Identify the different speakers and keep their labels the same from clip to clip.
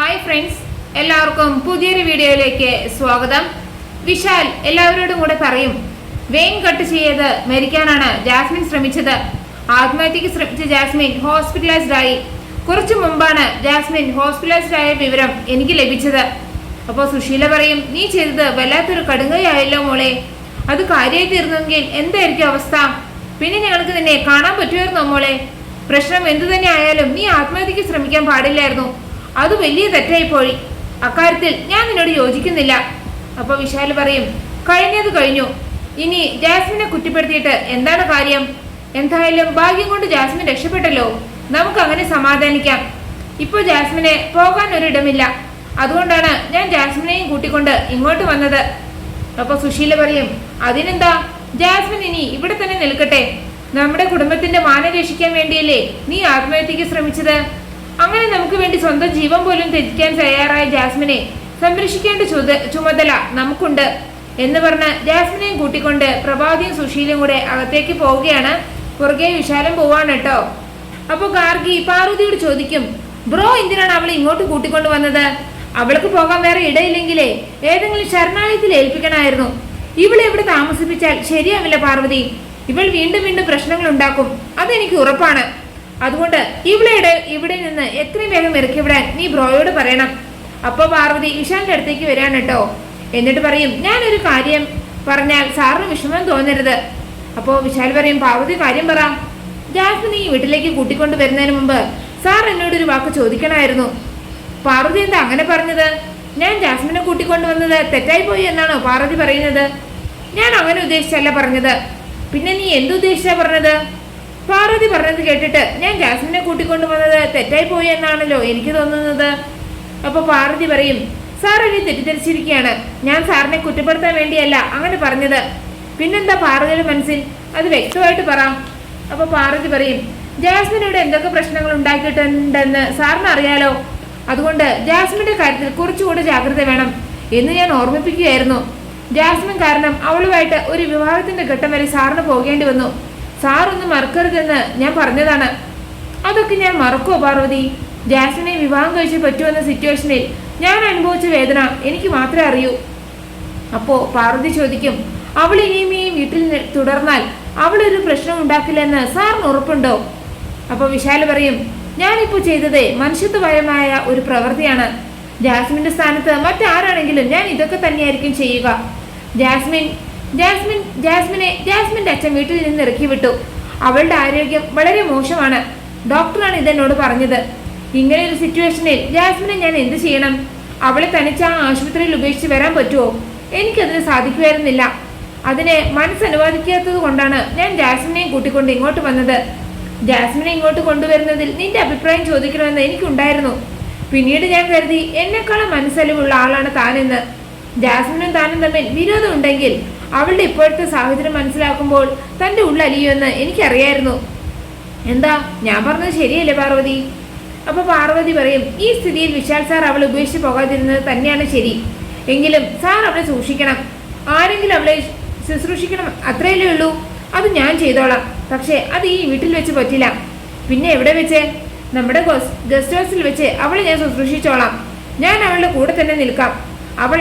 Speaker 1: Hi friends, എല്ലാവർക്കും പുതിയൊരു വീഡിയോയിലേക്ക് സ്വാഗതം. വിശാൽ എല്ലാവരോടും കൂടെ പറയും, വെയിൻ കട്ട് ചെയ്ത് മരിക്കാനാണ് ജാസ്മിൻ ശ്രമിച്ചത്. ആത്മഹത്യക്ക് ശ്രമിച്ച ജാസ്മിൻ ഹോസ്പിറ്റലൈസ്ഡ് ആയി. കുറച്ചു മുമ്പാണ് ജാസ്മിൻ ഹോസ്പിറ്റലൈസ്ഡ് ആയ വിവരം എനിക്ക് ലഭിച്ചത്. അപ്പോൾ സുശീല പറയും, നീ ചെയ്തത് വല്ലാത്തൊരു കടുങ്കയായല്ലോ മോളെ. അത് കാര്യമായി തീർന്നെങ്കിൽ എന്തായിരിക്കും അവസ്ഥ? പിന്നെ ഞങ്ങൾക്ക് നിന്നെ കാണാൻ പറ്റുമായിരുന്നോ മോളെ? പ്രശ്നം എന്തു തന്നെ ആയാലും നീ ആത്മഹത്യക്ക് ശ്രമിക്കാൻ പാടില്ലായിരുന്നു. അത് വലിയ തെറ്റായി പോയി. അക്കാര്യത്തിൽ ഞാൻ നിന്നോട് യോജിക്കുന്നില്ല. അപ്പോൾ വിശാൽ പറയും, കഴിഞ്ഞത് കഴിഞ്ഞു. ഇനി ജാസ്മിനെ കുറ്റപ്പെടുത്തിയിട്ട് എന്താണ് കാര്യം? എന്തായാലും ഭാഗ്യം കൊണ്ട് ജാസ്മിൻ രക്ഷപ്പെട്ടല്ലോ. നമുക്ക് അങ്ങനെ സമാധാനിക്കാം. ഇപ്പോൾ ജാസ്മിനെ പോകാൻ ഒരിടമില്ല. അതുകൊണ്ടാണ് ഞാൻ ജാസ്മിനെയും കൂട്ടിക്കൊണ്ട് ഇങ്ങോട്ട് വന്നത്. അപ്പോൾ സുശീല പറയും, അതിനെന്താ, ജാസ്മിൻ ഇനി ഇവിടെ തന്നെ നിൽക്കട്ടെ. നമ്മുടെ കുടുംബത്തിന്റെ മാനം രക്ഷിക്കാൻ വേണ്ടിയല്ലേ നീ ആത്മഹത്യക്ക് ശ്രമിച്ചത്? അങ്ങനെ നമുക്ക് വേണ്ടി സ്വന്തം ജീവൻ പോലും ത്യജിക്കാൻ തയ്യാറായ ജാസ്മിനെ സംരക്ഷിക്കേണ്ട ചുമതല നമുക്കുണ്ട് എന്ന് പറഞ്ഞ് ജാസ്മിനെയും കൂട്ടിക്കൊണ്ട് പ്രഭാതിയും സുശീലയും കൂടെ അകത്തേക്ക് പോവുകയാണ്. പുറകെ വിശാലം പോവാണ് കേട്ടോ. അപ്പോൾ ഗാർഗി പാർവതിയോട് ചോദിക്കും, ബ്രോ എന്തിനാണ് അവളെ ഇങ്ങോട്ട് കൂട്ടിക്കൊണ്ട് വന്നത്? അവൾക്ക് പോകാൻ വേറെ ഇടയില്ലെങ്കിലേ ഏതെങ്കിലും ശരണാലയത്തിൽ ഏൽപ്പിക്കണമായിരുന്നു. ഇവളെ ഇവിടെ താമസിപ്പിച്ചാൽ ശരിയാവില്ല പാർവതി. ഇവൾ വീണ്ടും വീണ്ടും പ്രശ്നങ്ങൾ ഉണ്ടാക്കും, അതെനിക്ക് ഉറപ്പാണ്. അതുകൊണ്ട് ഇവിടെ നിന്ന് എത്രയും വേഗം ഇറക്കി വിടാൻ നീ ബ്രോയോട് പറയണം. അപ്പോൾ പാർവതി വിശാലിന്റെ അടുത്തേക്ക് വരാണ് കേട്ടോ. എന്നിട്ട് പറയും, ഞാനൊരു കാര്യം പറഞ്ഞാൽ സാറിന് വിഷമം തോന്നരുത്. അപ്പോൾ വിശാൽ പറയും, പാർവതി കാര്യം പറ. ജാസ്മിൻ ഈ വീട്ടിലേക്ക് കൂട്ടിക്കൊണ്ട് വരുന്നതിന് മുമ്പ് സാർ എന്നോടൊരു വാക്ക് ചോദിക്കണമായിരുന്നു. പാർവതി എന്താ അങ്ങനെ പറഞ്ഞത്? ഞാൻ ജാസ്മിനെ കൂട്ടിക്കൊണ്ടുവന്നത് തെറ്റായി പോയി എന്നാണോ പാർവതി പറയുന്നത്? ഞാൻ അങ്ങനെ ഉദ്ദേശിച്ചല്ല പറഞ്ഞത്. പിന്നെ നീ എന്തുദ്ദേശിച്ചാ പറഞ്ഞത്? പാർവതി പറഞ്ഞത് കേട്ടിട്ട് ഞാൻ ജാസ്മിനെ കൂട്ടിക്കൊണ്ടുവന്നത് തെറ്റായി പോയി എന്നാണല്ലോ എനിക്ക് തോന്നുന്നത്. അപ്പോൾ പാർവതി പറയും, സാർ എന്നെ തെറ്റിദ്ധരിച്ചിരിക്കുകയാണ്. ഞാൻ സാറിനെ കുറ്റപ്പെടുത്താൻ വേണ്ടിയല്ല അങ്ങനെ പറഞ്ഞത്. പിന്നെന്താ പാർവതിയുടെ മനസ്സിൽ? അത് വ്യക്തമായിട്ട് പറ. അപ്പോൾ പാർവതി പറയും, ജാസ്മിനോട് എന്തൊക്കെ പ്രശ്നങ്ങൾ ഉണ്ടാക്കിയിട്ടുണ്ടെന്ന് സാറിന് അറിയാലോ. അതുകൊണ്ട് ജാസ്മിന്റെ കാര്യത്തിൽ കുറച്ചുകൂടെ ജാഗ്രത വേണം എന്ന് ഞാൻ ഓർമ്മിപ്പിക്കുകയായിരുന്നു. ജാസ്മിൻ കാരണം അവളുമായിട്ട് ഒരു വിവാഹത്തിന്റെ ഘട്ടം വരെ സാറിന് പോകേണ്ടി വന്നു. സാർ ഒന്നും മറക്കരുതെന്ന് ഞാൻ പറഞ്ഞതാണ്. അതൊക്കെ ഞാൻ മറക്കുമോ പാർവതി? ജാസ്മിനെ വിവാഹം കഴിച്ച് പറ്റുമെന്ന സിറ്റുവേഷനിൽ ഞാൻ അനുഭവിച്ച വേദന എനിക്ക് മാത്രമേ അറിയൂ. അപ്പോൾ പാർവതി ചോദിക്കും, അവൾ ഇനിയും ഈ വീട്ടിൽ തുടർന്നാൽ അവളൊരു പ്രശ്നം ഉണ്ടാക്കില്ലെന്ന് സാറിന് ഉറപ്പുണ്ടോ? അപ്പോൾ വിശാൽ പറയും, ഞാനിപ്പോൾ ചെയ്തത് മനുഷ്യത്വപരമായ ഒരു പ്രവൃത്തിയാണ്. ജാസ്മിന്റെ സ്ഥാനത്ത് മറ്റാരാണെങ്കിലും ഞാൻ ഇതൊക്കെ തന്നെയായിരിക്കും ചെയ്യുക. ജാസ്മിന്റെ അച്ഛൻ വീട്ടിൽ നിന്ന് ഇറക്കി വിട്ടു. അവളുടെ ആരോഗ്യം വളരെ മോശമാണ്. ഡോക്ടറാണ് ഇതെന്നോട് പറഞ്ഞത്. ഇങ്ങനെ ഒരു സിറ്റുവേഷനിൽ ജാസ്മിനെ ഞാൻ എന്ത് ചെയ്യണം? അവളെ തനിച്ച് ആ ആശുപത്രിയിൽ ഉപേക്ഷിച്ച് വരാൻ പറ്റുമോ? എനിക്കതിന് സാധിക്കുമായിരുന്നില്ല. അതിനെ മനസ്സനുവാദിക്കാത്തത് കൊണ്ടാണ് ഞാൻ ജാസ്മിനെയും കൂട്ടിക്കൊണ്ട് ഇങ്ങോട്ട് വന്നത്. ജാസ്മിനെ ഇങ്ങോട്ട് കൊണ്ടുവരുന്നതിൽ നിന്റെ അഭിപ്രായം ചോദിക്കണമെന്ന് എനിക്കുണ്ടായിരുന്നു. പിന്നീട് ഞാൻ കരുതി എന്നെക്കാളും മനസ്സലിവുള്ള ആളാണ് താനെന്ന്. ജാസ്മിനും താനും തമ്മിൽ വിരോധം ഉണ്ടെങ്കിൽ അവളുടെ ഇപ്പോഴത്തെ സാഹചര്യം മനസ്സിലാക്കുമ്പോൾ തൻ്റെ ഉള്ളലിയുമെന്ന് എനിക്കറിയായിരുന്നു. എന്താ ഞാൻ പറഞ്ഞത് ശരിയല്ലേ പാർവതി? അപ്പോൾ പാർവതി പറയും, ഈ സ്ഥിതിയിൽ വിശാൽ സാർ അവളെ ഉപേക്ഷിച്ച് പോകാതിരുന്നത് തന്നെയാണ് ശരി. എങ്കിലും സാർ അവളെ സൂക്ഷിക്കണം. ആരെങ്കിലും അവളെ ശുശ്രൂഷിക്കണം, അത്രയല്ലേ ഉള്ളൂ. അത് ഞാൻ ചെയ്തോളാം. പക്ഷേ അത് ഈ വീട്ടിൽ വെച്ച് പറ്റില്ല. പിന്നെ എവിടെ വെച്ച്? നമ്മുടെ ഗസ്റ്റ് ഹൗസിൽ വെച്ച് അവളെ ഞാൻ ശുശ്രൂഷിച്ചോളാം. ഞാൻ അവളുടെ കൂടെ തന്നെ നിൽക്കാം. അവൾ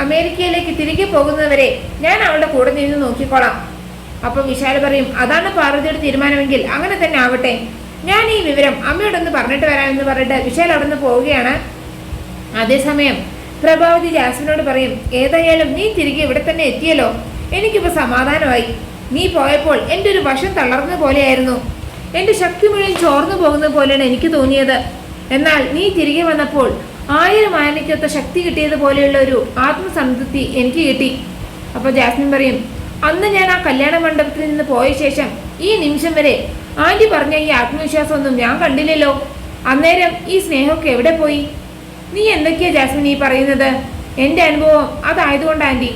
Speaker 1: അമേരിക്കയിലേക്ക് തിരികെ പോകുന്നവരെ ഞാൻ അവളുടെ കൂടെ നിന്ന് നോക്കിക്കോളാം. അപ്പോൾ വിശാൽ പറയും, അതാണ് പാർവതിയുടെ തീരുമാനമെങ്കിൽ അങ്ങനെ തന്നെ ആവട്ടെ. ഞാൻ ഈ വിവരം അമ്മയോടൊന്ന് പറഞ്ഞിട്ട് വരാമെന്ന് പറഞ്ഞിട്ട് വിശാൽ അവിടെ നിന്ന് പോവുകയാണ്. അതേസമയം പ്രഭാവതി ജാസ്മിനോട് പറയും, ഏതായാലും നീ തിരികെ ഇവിടെ തന്നെ എത്തിയല്ലോ. എനിക്കിപ്പോൾ സമാധാനമായി. നീ പോയപ്പോൾ എൻ്റെ ഒരു വശം തളർന്ന പോലെയായിരുന്നു. എൻ്റെ ശക്തി മുഴുവൻ ചോർന്നു പോകുന്നത് പോലെയാണ് എനിക്ക് തോന്നിയത്. എന്നാൽ നീ തിരികെ വന്നപ്പോൾ 1000 ആനയ്ക്കൊത്ത ശക്തി കിട്ടിയതുപോലെയുള്ള ഒരു ആത്മസംതൃപ്തി എനിക്ക് കിട്ടി. അപ്പോൾ ജാസ്മിൻ പറയും, അന്ന് ഞാൻ ആ കല്യാണ മണ്ഡപത്തിൽ നിന്ന് പോയ ശേഷം ഈ നിമിഷം വരെ ആൻറ്റി പറഞ്ഞ ഈ ആത്മവിശ്വാസമൊന്നും ഞാൻ കണ്ടില്ലല്ലോ. അന്നേരം ഈ സ്നേഹമൊക്കെ എവിടെ പോയി? നീ എന്തൊക്കെയാ ജാസ്മിൻ ഈ പറയുന്നത്? എൻ്റെ അനുഭവം അതായതുകൊണ്ട് ആൻറ്റി.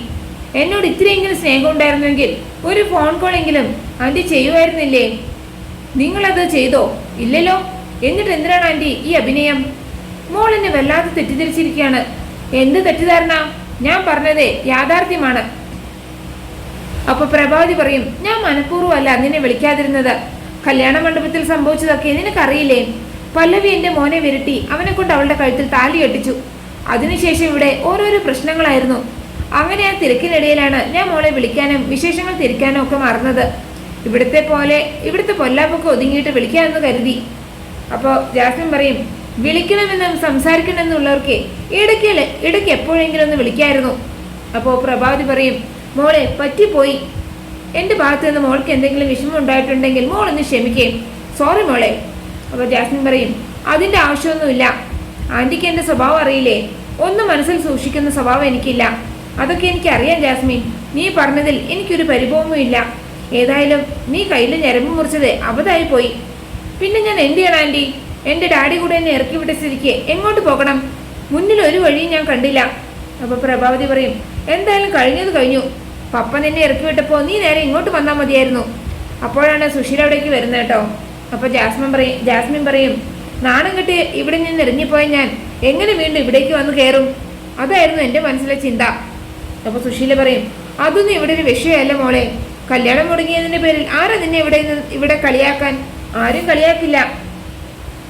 Speaker 1: എന്നോട് ഇത്രയെങ്കിലും സ്നേഹം ഉണ്ടായിരുന്നെങ്കിൽ ഒരു ഫോൺ കോളെങ്കിലും ആൻറ്റി ചെയ്യുമായിരുന്നില്ലേ? നിങ്ങളത് ചെയ്തോ? ഇല്ലല്ലോ. എന്നിട്ട് എന്തിനാണ് ആൻറ്റി ഈ അഭിനയം? മോൾ എന്നെ വല്ലാതെ തെറ്റിദ്ധരിച്ചിരിക്കുകയാണ്. എന്ത് തെറ്റിദ്ധാരണ? ഞാൻ പറഞ്ഞതേ യാഥാർത്ഥ്യമാണ്. അപ്പൊ പ്രഭാവതി പറയും, ഞാൻ മനഃപൂർവ്വമല്ല നിന്നെ വിളിക്കാതിരുന്നത്. കല്യാണ മണ്ഡപത്തിൽ സംഭവിച്ചതൊക്കെ നിനക്കറിയില്ലേ? പല്ലവി എന്റെ മോനെ വിരട്ടി അവനെ കൊണ്ട് അവളുടെ കഴുത്തിൽ താലി കെട്ടിച്ചു. അതിനുശേഷം ഇവിടെ ഓരോരോ പ്രശ്നങ്ങളായിരുന്നു. അങ്ങനെ ആ തിരക്കിനിടയിലാണ് ഞാൻ മോളെ വിളിക്കാനും വിശേഷങ്ങൾ തിരിക്കാനും ഒക്കെ മറന്നത്. ഇവിടുത്തെ പൊല്ലാപ്പൊക്കെ ഒതുങ്ങിയിട്ട് വിളിക്കാമെന്ന് കരുതി. അപ്പോൾ ജാസ്മിൻ പറയും, വിളിക്കണമെന്നും സംസാരിക്കണമെന്നുള്ളവർക്ക് ഇടയ്ക്ക് എപ്പോഴെങ്കിലും ഒന്ന് വിളിക്കായിരുന്നു. അപ്പോൾ പ്രഭാവതി പറയും, മോളെ പറ്റിപ്പോയി, എൻ്റെ ഭാഗത്ത് നിന്ന് മോൾക്ക് എന്തെങ്കിലും വിഷമം ഉണ്ടായിട്ടുണ്ടെങ്കിൽ മോളൊന്ന് ക്ഷമിക്കേ, സോറി മോളെ. അപ്പോൾ ജാസ്മിൻ പറയും, അതിൻ്റെ ആവശ്യമൊന്നുമില്ല, ആൻറ്റിക്ക് എൻ്റെ സ്വഭാവം അറിയില്ലേ, ഒന്നും മനസ്സിൽ സൂക്ഷിക്കുന്ന സ്വഭാവം എനിക്കില്ല. അതൊക്കെ എനിക്കറിയാം ജാസ്മിൻ, നീ പറഞ്ഞതിൽ എനിക്കൊരു പരിഭവവും ഇല്ല. ഏതായാലും നീ കയ്യിൽ ഞരമ്പ് മുറിച്ചത് അബദ്ധമായി പോയി. പിന്നെ ഞാൻ എന്ത് ചെയ്യണം ആൻറ്റി? എൻ്റെ ഡാഡി കൂടെ എന്നെ ഇറക്കി വിട്ട സ്ഥിതിക്ക് എങ്ങോട്ട് പോകണം? മുന്നിൽ ഒരു വഴിയും ഞാൻ കണ്ടില്ല. അപ്പോൾ പ്രഭാവതി പറയും, എന്തായാലും കഴിഞ്ഞത് കഴിഞ്ഞു. പപ്പ നിന്നെ ഇറക്കി വിട്ടപ്പോൾ നീ നേരെ ഇങ്ങോട്ട് വന്നാൽ മതിയായിരുന്നു. അപ്പോഴാണ് സുശീല അവിടേക്ക് വരുന്നത് കേട്ടോ. അപ്പോൾ ജാസ്മിൻ പറയും, നാണം കെട്ടി ഇവിടെ നിന്ന് ഇറങ്ങിപ്പോയ ഞാൻ എങ്ങനെ വീണ്ടും ഇവിടേക്ക് വന്ന് കയറും? അതായിരുന്നു എൻ്റെ മനസ്സിലെ ചിന്ത. അപ്പോൾ സുശീല പറയും, അതൊന്നും ഇവിടെ ഒരു വിഷയമല്ല മോളെ. കല്യാണം മുടങ്ങിയതിൻ്റെ പേരിൽ ആരാ നിന്നെ ഇവിടെ കളിയാക്കാൻ? ആരും കളിയാക്കില്ല.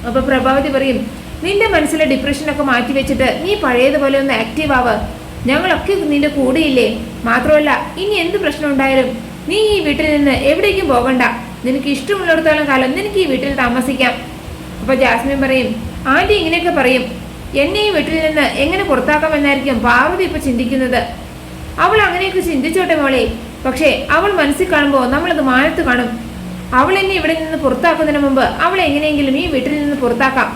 Speaker 1: അപ്പോൾ പ്രഭാവതി പറയും, നിന്റെ മനസ്സിലെ ഡിപ്രഷനൊക്കെ മാറ്റി വെച്ചിട്ട് നീ പഴയതുപോലെ ഒന്ന് ആക്റ്റീവ് ആവ്. ഞങ്ങളൊക്കെ നിന്റെ കൂടെയില്ലേ? മാത്രമല്ല ഇനി എന്ത് പ്രശ്നം ഉണ്ടായാലും നീ ഈ വീട്ടിൽ നിന്ന് എവിടേക്കും പോകണ്ട. നിനക്ക് ഇഷ്ടമുള്ളിടത്തോളം കാലം നിനക്ക് ഈ വീട്ടിൽ താമസിക്കാം. അപ്പോൾ ജാസ്മിൻ പറയും, ആൻറ്റി ഇങ്ങനെയൊക്കെ പറയും, എന്നെ ഈ വീട്ടിൽ നിന്ന് എങ്ങനെ പുറത്താക്കാമെന്നായിരിക്കും പാർവതി ഇപ്പോൾ ചിന്തിക്കുന്നത്. അവൾ അങ്ങനെയൊക്കെ ചിന്തിച്ചോട്ടെ മോളെ, പക്ഷേ അവൾ മനസ്സിൽ കാണുമ്പോൾ നമ്മളത് മാനത്ത് കാണും. അവൾ എന്നെ ഇവിടെ നിന്ന് പുറത്താക്കുന്നതിന് മുമ്പ് അവളെ എങ്ങനെയെങ്കിലും ഈ വീട്ടിൽ നിന്ന് പുറത്താക്കാം.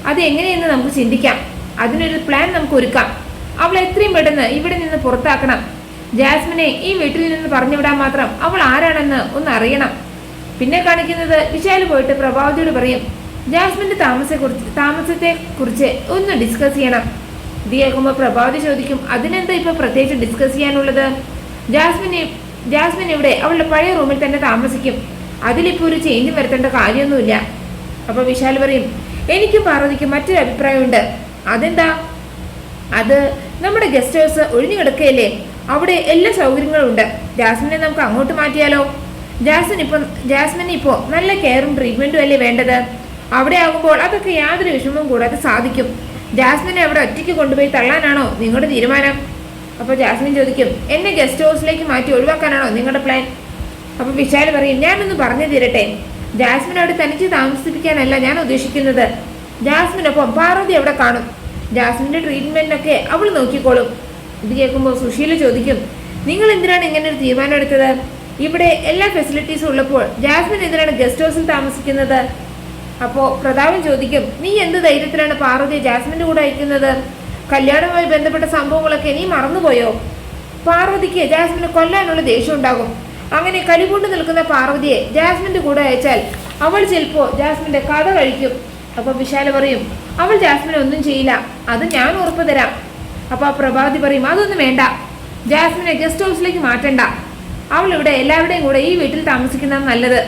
Speaker 1: അത് എങ്ങനെയെന്ന് നമുക്ക് ചിന്തിക്കാം. അതിനൊരു പ്ലാൻ നമുക്ക് ഒരുക്കാം. അവൾ എത്രയും പെട്ടെന്ന് ഇവിടെ നിന്ന് പുറത്താക്കണം. ജാസ്മിനെ ഈ വീട്ടിൽ നിന്ന് പറഞ്ഞു വിടാൻ മാത്രം അവൾ ആരാണെന്ന് ഒന്ന് അറിയണം. പിന്നെ കാണിക്കുന്നത് വിശാൽ പോയിട്ട് പ്രഭാവതിയോട് പറയും, ജാസ്മിന്റെ താമസത്തെ കുറിച്ച് ഒന്ന് ഡിസ്കസ് ചെയ്യണം. ഇത് കേൾക്കുമ്പോൾ പ്രഭാവതി ചോദിക്കും, അതിനെന്താ ഇപ്പൊ പ്രത്യേകിച്ച് ഡിസ്കസ് ചെയ്യാനുള്ളത്? ജാസ്മിൻ ഇവിടെ അവളുടെ പഴയ റൂമിൽ തന്നെ താമസിക്കും. അതിലിപ്പോൾ ഒരു ചേഞ്ച് വരുത്തേണ്ട കാര്യമൊന്നുമില്ല. അപ്പോൾ വിശാൽ പറയും, എനിക്കും പാർവതിക്കും മറ്റൊരു അഭിപ്രായമുണ്ട്. അതെന്താ? അത് നമ്മുടെ ഗസ്റ്റ് ഹൗസ് ഒഴിഞ്ഞു കിടക്കുകയല്ലേ, അവിടെ എല്ലാ സൗകര്യങ്ങളും ഉണ്ട്. ജാസ്മിനെ നമുക്ക് അങ്ങോട്ട് മാറ്റിയാലോ? ജാസ്മിന് ഇപ്പോൾ നല്ല കെയറും ട്രീറ്റ്മെന്റും അല്ലേ വേണ്ടത്? അവിടെ ആകുമ്പോൾ അതൊക്കെ യാതൊരു വിഷമവും കൂടാതെ സാധിക്കും. ജാസ്മിനെ അവിടെ ഒറ്റയ്ക്ക് കൊണ്ടുപോയി തള്ളാനാണോ നിങ്ങളുടെ തീരുമാനം? അപ്പോൾ ജാസ്മിൻ ചോദിക്കും, എന്നെ ഗസ്റ്റ് ഹൗസിലേക്ക് മാറ്റി ഒഴിവാക്കാനാണോ നിങ്ങളുടെ പ്ലാൻ? അപ്പോൾ വിശാൽ പറയും, ഞാനൊന്ന് പറഞ്ഞു തീരട്ടെ. ജാസ്മിൻ അവിടെ തനിച്ച് താമസിപ്പിക്കാനല്ല ഞാൻ ഉദ്ദേശിക്കുന്നത്. ജാസ്മിനൊപ്പം പാർവതി അവിടെ കാണും. ജാസ്മിന്റെ ട്രീറ്റ്മെന്റിനൊക്കെ അവൾ നോക്കിക്കോളും. ഇത് കേൾക്കുമ്പോൾ സുശീല ചോദിക്കും, നിങ്ങൾ എന്തിനാണ് ഇങ്ങനെ ഒരു തീരുമാനം എടുത്തത്? ഇവിടെ എല്ലാ ഫെസിലിറ്റീസും ഉള്ളപ്പോൾ ജാസ്മിൻ എന്തിനാണ് ഗസ്റ്റ് ഹൗസിൽ താമസിക്കുന്നത്? അപ്പോൾ പ്രതാപൻ ചോദിക്കും, നീ എന്ത് ധൈര്യത്തിലാണ് പാർവതിയെ ജാസ്മിന്റെ കൂടെ അയക്കുന്നത്? കല്യാണവുമായി ബന്ധപ്പെട്ട സംഭവങ്ങളൊക്കെ നീ മറന്നുപോയോ? പാർവതിക്ക് ജാസ്മിനെ കൊല്ലാനുള്ള ദേഷ്യം ഉണ്ടാകും. അങ്ങനെ കലികൊണ്ട് നിൽക്കുന്ന പാർവതിയെ ജാസ്മിന്റെ കൂടെ അയച്ചാൽ അവൾ ചിലപ്പോൾ ജാസ്മിന്റെ കഥ കഴിക്കും. അപ്പോൾ വിശാല പറയും, അവൾ ജാസ്മിനെ ഒന്നും ചെയ്യില്ല, അത് ഞാൻ ഉറപ്പ് തരാം. അപ്പോൾ പ്രഭാവതി പറയും, അതൊന്നും വേണ്ട, ജാസ്മിനെ ഗസ്റ്റ് ഹൗസിലേക്ക് മാറ്റണ്ട. അവൾ ഇവിടെ എല്ലാവരുടെയും കൂടെ ഈ വീട്ടിൽ താമസിക്കുന്നത് നല്ലത്.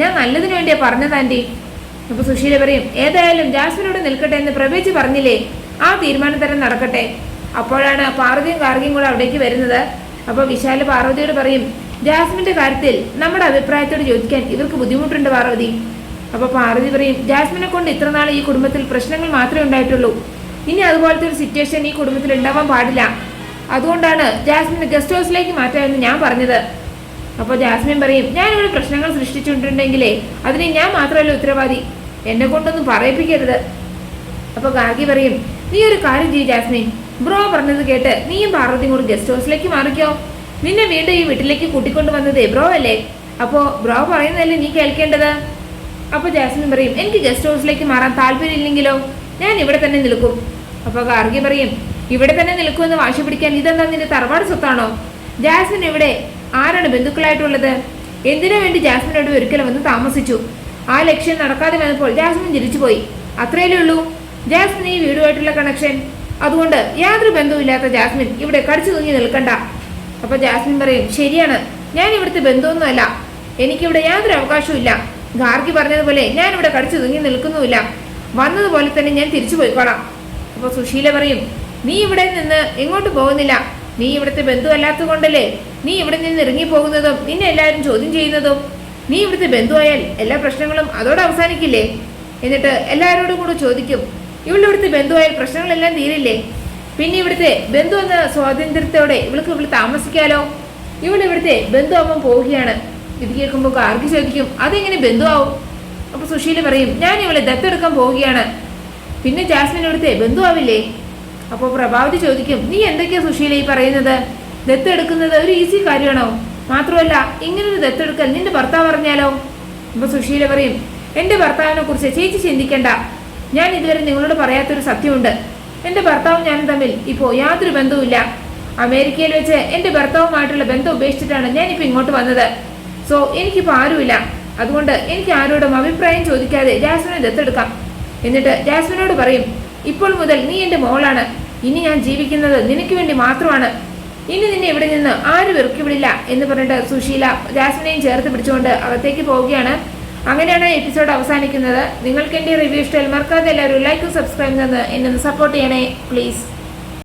Speaker 1: ഞാൻ നല്ലതിനു വേണ്ടിയാ പറഞ്ഞത് ആൻറ്റി. അപ്പോൾ സുശീല പറയും, ഏതായാലും ജാസ്മിനോട് നിൽക്കട്ടെ എന്ന് പ്രവേശി പറഞ്ഞില്ലേ, ആ തീരുമാനം തന്നെ നടക്കട്ടെ. അപ്പോഴാണ് പാർവതിയും ഗാർഗിയും കൂടെ അവിടേക്ക് വരുന്നത്. അപ്പോൾ വിശാൽ പാർവതിയോട് പറയും, ജാസ്മിന്റെ കാര്യത്തിൽ നമ്മുടെ അഭിപ്രായത്തോട് ചോദിക്കാൻ ഇവർക്ക് ബുദ്ധിമുട്ടുണ്ട് പാർവതി. അപ്പോൾ പാർവതി പറയും, ജാസ്മിനെ കൊണ്ട് ഇത്ര നാൾ ഈ കുടുംബത്തിൽ പ്രശ്നങ്ങൾ മാത്രമേ ഉണ്ടായിട്ടുള്ളൂ. ഇനി അതുപോലത്തെ ഒരു സിറ്റുവേഷൻ ഈ കുടുംബത്തിൽ ഉണ്ടാവാൻ പാടില്ല. അതുകൊണ്ടാണ് ജാസ്മിനെ ഗസ്റ്റ് ഹൗസിലേക്ക് മാറ്റാമെന്ന് ഞാൻ പറഞ്ഞത്. അപ്പോൾ ജാസ്മിൻ പറയും, ഞാനിവിടെ പ്രശ്നങ്ങൾ സൃഷ്ടിച്ചിട്ടുണ്ടെങ്കിലേ അതിന് ഞാൻ മാത്രമല്ല ഉത്തരവാദി, എന്നെ കൊണ്ടൊന്നും പറയിപ്പിക്കരുത്. അപ്പോൾ ഗാർഗി പറയും, നീ ഒരു കാര്യം ചെയ്യ് ജാസ്മിൻ, ബ്രോ പറഞ്ഞത് കേട്ട് നീയും പാർവതിയും കൂടി ഗസ്റ്റ് ഹൗസിലേക്ക് മാറിക്കോ. നിന്നെ വീണ്ടും ഈ വീട്ടിലേക്ക് കൂട്ടിക്കൊണ്ട് വന്നത് ബ്രോ അല്ലേ, അപ്പോൾ ബ്രോ പറയുന്നതല്ലേ നീ കേൾക്കേണ്ടത്. അപ്പോൾ ജാസ്മിൻ പറയും, എനിക്ക് ഗസ്റ്റ് ഹൗസിലേക്ക് മാറാൻ താല്പര്യമില്ലെങ്കിലോ, ഞാൻ ഇവിടെ തന്നെ നിൽക്കും. അപ്പോൾ ഗാർഗി പറയും, ഇവിടെ തന്നെ നിൽക്കുമെന്ന് വാശി പിടിക്കാൻ ഇതെന്താ നിന്റെ തറവാട് സ്വത്താണോ? ജാസ്മിൻ ഇവിടെ ആരാണ് ബന്ധുക്കളായിട്ടുള്ളത്? എന്തിനു വേണ്ടി ജാസ്മിനോട് ഒരിക്കലും വന്ന് താമസിച്ചു? ആ ലക്ഷ്യം നടക്കാതെ വന്നപ്പോൾ ജാസ്മിൻ തിരിച്ചുപോയി, അത്രയല്ലേ ഉള്ളൂ. ജാസ്മിൻ ഈ വീടുമായിട്ടുള്ള കണക്ഷൻ, അതുകൊണ്ട് യാതൊരു ബന്ധവുമില്ലാത്ത ജാസ്മിൻ ഇവിടെ കടിച്ചു തൂങ്ങി നിൽക്കണ്ട. അപ്പോൾ ജാസ്മിൻ പറയും, ശരിയാണ്, ഞാൻ ഇവിടുത്തെ ബന്ധമൊന്നുമല്ല, എനിക്കിവിടെ യാതൊരു അവകാശവും ഇല്ല. ഗാർഗി പറഞ്ഞതുപോലെ ഞാൻ ഇവിടെ കടിച്ചു തൂങ്ങി നിൽക്കുന്നുമില്ല, വന്നതുപോലെ തന്നെ ഞാൻ തിരിച്ചു പോയിക്കോളാം. അപ്പോൾ സുശീല പറയും, നീ ഇവിടെ നിന്ന് എങ്ങോട്ട് പോകുന്നില്ല, നീ ഇവിടുത്തെ ബന്ധുവല്ലാത്തത് കൊണ്ടല്ലേ നീ ഇവിടെ നിന്ന് ഇറങ്ങിപ്പോകുന്നതും നിന്നെ എല്ലാവരും ചോദ്യം ചെയ്യുന്നതും. നീ ഇവിടുത്തെ ബന്ധുവായാൽ എല്ലാ പ്രശ്നങ്ങളും അതോടെ അവസാനിക്കില്ലേ? എന്നിട്ട് എല്ലാവരോടും കൂടെ ചോദിക്കും, ഇവളിവിടുത്തെ ബന്ധുവായ പ്രശ്നങ്ങളെല്ലാം തീരില്ലേ? പിന്നെ ഇവിടുത്തെ ബന്ധു എന്ന സ്വാതന്ത്ര്യത്തോടെ ഇവിടെ താമസിക്കാലോ? ഇവിടുത്തെ ബന്ധു ആവാൻ പോവുകയാണ്. ഇത് കേൾക്കുമ്പോൾ ഗാർഗി ചോദിക്കും, അതെങ്ങനെ ബന്ധുവാവും? അപ്പൊ സുശീല പറയും, ഞാൻ ഇവളെ ദത്തെടുക്കാൻ പോവുകയാണ്. പിന്നെ ജാസ്മിൻ ഇവിടുത്തെ ബന്ധു ആവില്ലേ? അപ്പോൾ പ്രഭാവതി ചോദിക്കും, നീ എന്തൊക്കെയാ സുശീല ഈ പറയുന്നത്? ദത്തെടുക്കുന്നത് ഒരു ഈസി കാര്യമാണോ? മാത്രമല്ല ഇങ്ങനൊരു ദത്തെടുക്കൽ നിന്റെ ഭർത്താവ് അറിഞ്ഞാലോ? അപ്പൊ സുശീല പറയും, എന്റെ ഭർത്താവിനെ കുറിച്ച് ചേച്ചി ചിന്തിക്കണ്ട. ഞാൻ ഇതുവരെ നിങ്ങളോട് പറയാത്തൊരു സത്യമുണ്ട്. എന്റെ ഭർത്താവും ഞാനും തമ്മിൽ ഇപ്പോൾ യാതൊരു ബന്ധവുമില്ല. അമേരിക്കയിൽ വെച്ച് എന്റെ ഭർത്താവുമായിട്ടുള്ള ബന്ധം ഉപേക്ഷിച്ചിട്ടാണ് ഞാനിപ്പോൾ ഇങ്ങോട്ട് വന്നത്. സോ എനിക്കിപ്പോൾ ആരുമില്ല. അതുകൊണ്ട് എനിക്ക് ആരോടും അഭിപ്രായം ചോദിക്കാതെ ജാസ്മിനെ ദത്തെടുക്കാം. എന്നിട്ട് ജാസ്മിനോട് പറയും, ഇപ്പോൾ മുതൽ നീ എന്റെ മോളാണ്. ഇനി ഞാൻ ജീവിക്കുന്നത് നിനക്ക് വേണ്ടി മാത്രമാണ്. ഇനി നിന്നെ ഇവിടെ നിന്ന് ആരും ഇറക്കി വിടില്ല എന്ന് പറഞ്ഞിട്ട് സുശീല ജാസ്മിനെയും ചേർത്ത് പിടിച്ചുകൊണ്ട് അകത്തേക്ക് പോവുകയാണ്. അങ്ങനെയാണ് എപ്പിസോഡ് അവസാനിക്കുന്നത്. നിങ്ങൾക്ക് എൻ്റെ റിവ്യൂ ഇഷ്ടമായി മറക്കാതെ എല്ലാവരും ലൈക്കും സബ്സ്ക്രൈബും തന്ന് എന്നെ ഒന്ന് സപ്പോർട്ട് ചെയ്യണേ പ്ലീസ്.